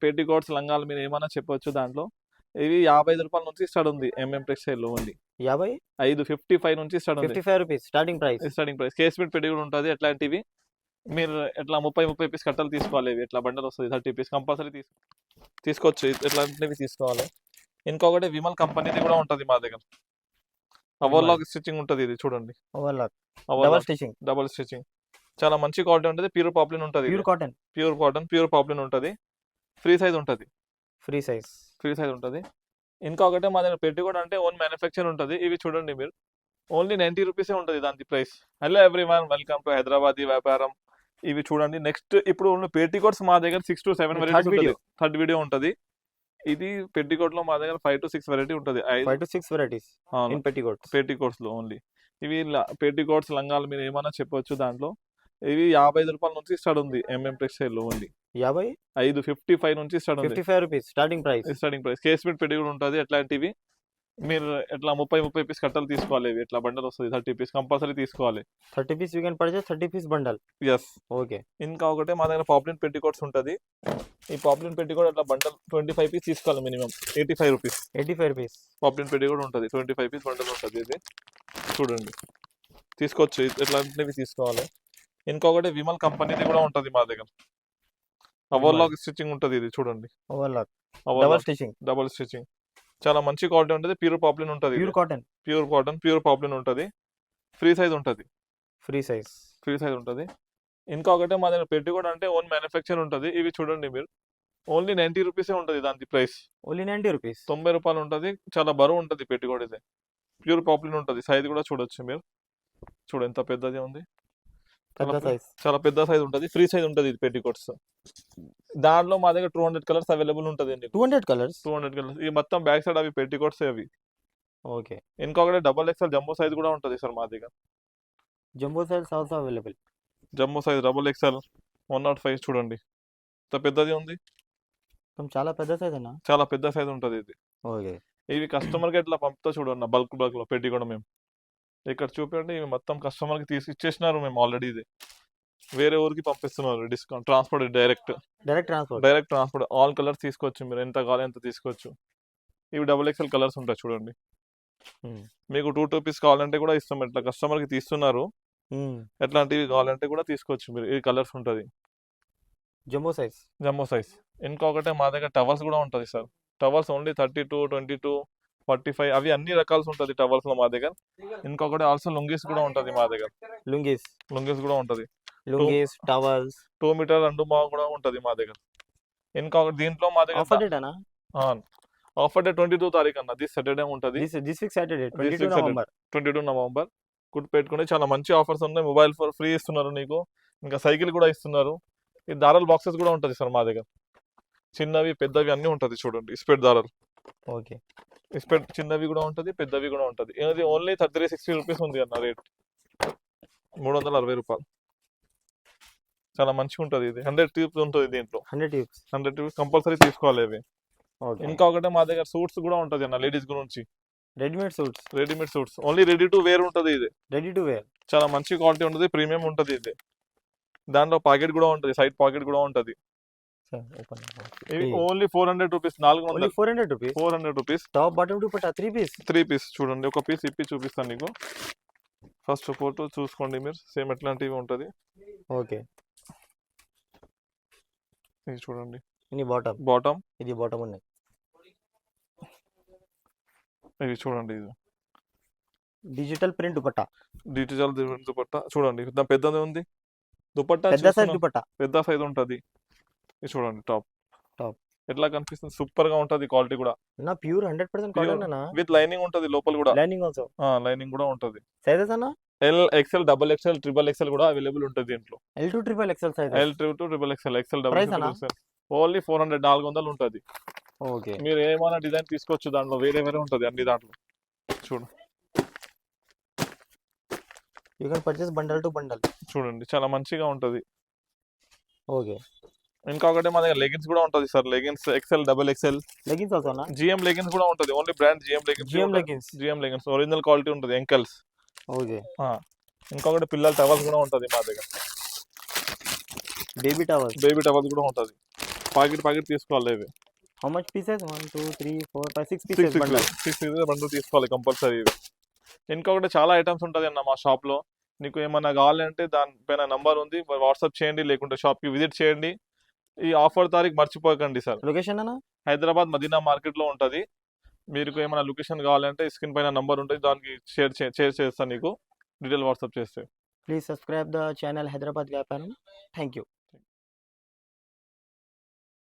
Petticoats లంగాలు మీరు ఏమైనా చెప్పొచ్చు దాంట్లో. ఇవి 55 రూపాయల నుంచి స్టార్ట్ ఉంది ఎంఎం టెక్స్టైల్ లో ఓన్లీ. 55 నుంచి స్టార్ట్ ఉంది 55 రూపీస్ స్టార్టింగ్ ప్రైస్. కేస్మెంట్ పెట్టి కూడా ఉంటుంది. ఎట్లాంటివి మీరు ఎట్లా 30 పీస్ కట్టలు తీసుకోవాలి. ఇవి ఎట్లా బండల్ వస్తుంది 30 పీస్ కంపల్సరీ తీసుకోవచ్చు. ఎట్లాంటివి తీసుకోవాలి. ఇంకొకటి విమల్ కంపెనీది కూడా ఉంటుంది మా దగ్గర. ఓవర్లాక్ స్టిచ్చింగ్ ఉంటుంది. ఇది చూడండి డబల్ స్టిచ్చింగ్ చాలా మంచి క్వాలిటీ ఉంటుంది. ప్యూర్ పాప్లిన్ ఉంటుంది. ప్యూర్ పాప్లిన్ ఉంటుంది. ఫ్రీ సైజ్ ఉంటుంది. ఇంకొకటి మా దగ్గర పెట్టి కూడా అంటే ఓన్ మ్యానుఫ్యాక్చర్ ఉంటుంది. ఇవి చూడండి మీరు ఓన్లీ 90 రూపీసే ఉంటుంది దాని price. Hello everyone, welcome to Hyderabadi వ్యాపారం. ఇవి చూడండి. నెక్స్ట్ ఇప్పుడు పెట్టికోట్స్ మా దగ్గర 6 to 7 వెరైటీస్. థర్డ్ వీడియో ఉంటుంది. ఇది పెట్టికోట్ లో మా దగ్గర 5 to 6 వెరైటీ ఉంటుంది. 5 to 6 వెరైటీస్ పెట్టికోట్స్ లో ఓన్లీ. ఇవి పెట్టికోట్స్ లంగాలు మీరు ఏమైనా చెప్పొచ్చు దాంట్లో. ఇవి 55 రూపాయల నుంచి స్టార్ట్ ఉంది ఎంఎం టెక్స్టైల్ లో ఓన్లీ. 55 నుంచి స్టార్ట్ ఉంది 55 రూపీస్ స్టార్టింగ్ ప్రైస్. కేస్మెంట్ పెట్టి కూడా ఉంటుంది. ఎట్లాంటివి మీరు ఎట్లా 30 పీస్ కట్టలు తీసుకోవాలి. ఇవి ఎట్లా బండల్ వస్తుంది 30 పీస్ కంపల్సరీ తీసుకోవాలి. 30 piece you can purchase 30 piece bundle. Yes okay. ఇంకా ఒకటి మా దగ్గర పాప్లిన్ పెట్టికోట్స్ ఉంటుంది. ఈ పాప్లిన్ పెట్టికోట్ అట్లా బండల్ 25 పీస్ తీసుకోవాలి మినిమం. 85 రూపీస్ పాప్లిన్ పెట్టికోట్ ఉంటుంది. 25 పీస్ బండల్ ఉంటుంది. ఇది చూడండి తీసుకోవచ్చు. ఎట్లాంటివి తీసుకోవాలి. ఇంకొకటి విమల్ కంపెనీది కూడా ఉంటుంది మా దగ్గర. ఓవర్లాక్ స్టిచ్చింగ్ ఉంటుంది. ఇది చూడండి డబల్ స్టిచ్చింగ్ చాలా మంచి క్వాలిటీ ఉంటుంది. ప్యూర్ పాప్లిన్ ఉంటుంది. ప్యూర్ పాప్లిన్ ఉంటుంది. ఫ్రీ సైజ్ ఉంటుంది. ఇంకొకటి మా దగ్గర పెట్టి కూడా అంటే ఓన్ మ్యానుఫ్యాక్చర్ ఉంటుంది. ఇవి చూడండి మీరు ఓన్లీ 90 రూపీసే ఉంటుంది దాని ప్రైస్. 90 రూపాయలు ఉంటుంది. చాలా బరువు ఉంటుంది పెట్టి కూడా. ఇది ప్యూర్ పాప్లిన్ ఉంటుంది. సైజ్ కూడా చూడొచ్చు మీరు. చూడండి ఎంత పెద్దది ఉంది. చాలా పెద్ద సైజ్ ఉంటుంది. ఫ్రీ సైజ్ ఉంటుంది ఇది పెట్టికోట్స్. దాంట్లో మా దగ్గర 200 కలర్స్ అవైలబుల్ ఉంటుంది. 200 కలర్స్. ఈ మొత్తం బ్యాక్ సైడ్ అవి పెట్టికోట్స్ అవి. ఓకే. ఇంకొకటి డబల్ ఎక్స్ఎల్ జంబో సైజ్ కూడా ఉంటుంది సార్ మా దగ్గర. Jumbo size also available. Jumbo size double XL 105 చూడండి ఎంత పెద్దది ఉంది. చాలా పెద్ద సైజ్ అన్న. చాలా పెద్ద సైజ్ ఉంటుంది ఇది. ఓకే. ఇవి కస్టమర్ కి ఎట్లా పంపుతా చూడన్న బల్క్ లో పెట్టి కూడా మేము ఇక్కడ చూపించండి. ఇవి మొత్తం కస్టమర్ కి తీసి ఇచ్చేసినారు మేము ఆల్రెడీ. ఇది వేరే ఊరికి పంపిస్తున్నారు. Discount transport direct transport. All colours తీసుకోవచ్చు. మీరు ఎంత కావాలి ఎంత తీసుకోవచ్చు. ఇవి డబుల్ ఎక్స్ఎల్ కలర్స్ ఉంటాయి చూడండి. మీకు 2 పీస్ కావాలంటే కూడా ఇస్తాం. ఇట్లా కస్టమర్ కి తీస్తున్నారు. ఎట్లాంటివి కావాలంటే కూడా తీసుకోవచ్చు మీరు. ఈ కలర్స్ ఉంటుంది. Jumbo size. ఇంకొకటి మా దగ్గర టవల్స్ కూడా ఉంటుంది సార్. టవల్స్ ఓన్లీ 32, 22, 45 అవి అన్ని రకాలు ఉంటుంది టవల్స్ లో మా దగ్గర. ఇంకొకటి ఆల్సో లుంగీస్ కూడా ఉంటుంది మా దగ్గర. లుంగీస్ కూడా ఉంటుంది. టవల్స్ 2 మీటర్ 2 బాగా కూడా ఉంటుంది మా దగ్గర. ఇంకొకటి దీంట్లో మా దగ్గర ఆఫర్ డే 22 తారీఖు అన్న. దిస్ సాటర్డే ఉంటుంది. 22 నవంబర్ గుర్తు పెట్టుకుని. చాలా మంచి ఆఫర్స్ ఉన్నాయి. మొబైల్ ఫోన్ ఫ్రీ ఇస్తున్నారు నీకు. ఇంకా సైకిల్ కూడా ఇస్తున్నారు. ఈ దారాల బాక్సెస్ కూడా ఉంటుంది సార్ మా దగ్గర. చిన్నవి పెద్దవి అన్ని ఉంటుంది చూడండి. ఇస్పెట్ దారాలు. ఓకే. ఇస్పెట్ చిన్నవి కూడా ఉంటుంది, పెద్దవి కూడా ఉంటుంది. ఇది ఓన్లీ 360 రూపీస్ ఉంది అన్న రేట్. 360 రూపాయలు. చాలా మంచిగా ఉంటుంది. ఇది 100 ట్యూబ్స్ ఉంటుంది దీంట్లో. 100 ట్యూబ్స్ కంపల్సరీ తీసుకోవాలి ఇవి. ఇంకొకటి మా దగ్గర సూట్స్ కూడా ఉంటుంది అన్న లేడీస్ గురించి. Readymade suits only ready to wear ఉంటుంది. ఇది చాలా మంచి క్వాలిటీ ఉంటుంది. ప్రీమియం ఉంటుంది ఇది. దాంట్లో పాకెట్ కూడా ఉంటుంది. సైడ్ పాకెట్ కూడా ఉంటుంది. ఇవి only 400 rupees. 400 rupees. Top bottom dupatta 3 piece. చూడండి ఒక పీస్ ఇప్పి చూపిస్తాను నీకు. ఫస్ట్ ఫోటో చూసుకోండి మీరు. సేమ్ ఎట్లాంటివి ఉంటుంది. ఓకే. ఇది చూడండి. ఇది బాటమ్ ఉన్నాయి. ఇది చూడండి. ఇది డిజిటల్ ప్రింట్ దుపట్టా చూడండి. పెద్దది ఉంది దుపట్టా. పెద్ద సైజ్ ఉంటుంది. ఇది చూడండి టాప్ ఎట్లా కనిపిస్తుంది. సూపర్ గా ఉంటది. క్వాలిటీ కూడా ప్యూర్ 100% కాటన్ విత్ లైనింగ్ ఉంటది. లోపల కూడా లైనింగ్ కూడా ఉంటది. సైజెస్ అన్న L XL, double XL, triple XL కూడా అవైలబుల్ ఉంటుంది దీంట్లో. L to triple XL size. L to triple XL, XL double XL only 400 ఉంటది. ఓకే. మీరు ఏమైనా డిజైన్ తీసుకోవచ్చు. దాంట్లో వేరే ఉంటది అన్ని. దాంట్లో చూడు you can purchase bundle to bundle. చూడండి చాలా మంచిగా ఉంటది. ఓకే. ఇంకొకటి మా దగ్గర లెగిన్స్ కూడా ఉంటది sir. Leggings XL, double XL leggings ఆల్సోనా. జిఎం లెగిన్స్ కూడా ఉంటది. Only brand GM leggings original quality ఉంటది. ఎంకల్స్. ఓకే. ఇంకొకటి పిల్లల టవల్స్ కూడా ఉంటది మా దగ్గర. బేబీ టవల్స్ కూడా ఉంటది. పాకెట్ తీసుకోవాలి ఇవి how much pieces 1 2 3 4 5 6 six pieces six bundle six bundle తీసుకోవాలి కంపల్సరీ ఇవి. ఇంకొకటి చాలా ఐటమ్స్ ఉంటుంది అన్న మా షాప్లో. నీకు ఏమన్నా కావాలంటే దానిపైన నంబర్ ఉంది, వాట్సాప్ చేయండి, లేకుంటే షాప్కి విజిట్ చేయండి. ఈ ఆఫర్ తారీఖు మర్చిపోకండి సార్. లొకేషన్ అన్న హైదరాబాద్ మదీనా మార్కెట్లో ఉంటుంది. మీకు ఏమైనా లొకేషన్ కావాలంటే స్క్రీన్ పైన నంబర్ ఉంటుంది, దానికి షేర్ చేస్తాను, నీకు డీటెయిల్ వాట్సాప్ చేస్తే. Please subscribe the channel Hyderabad Vyaparam. Thank you.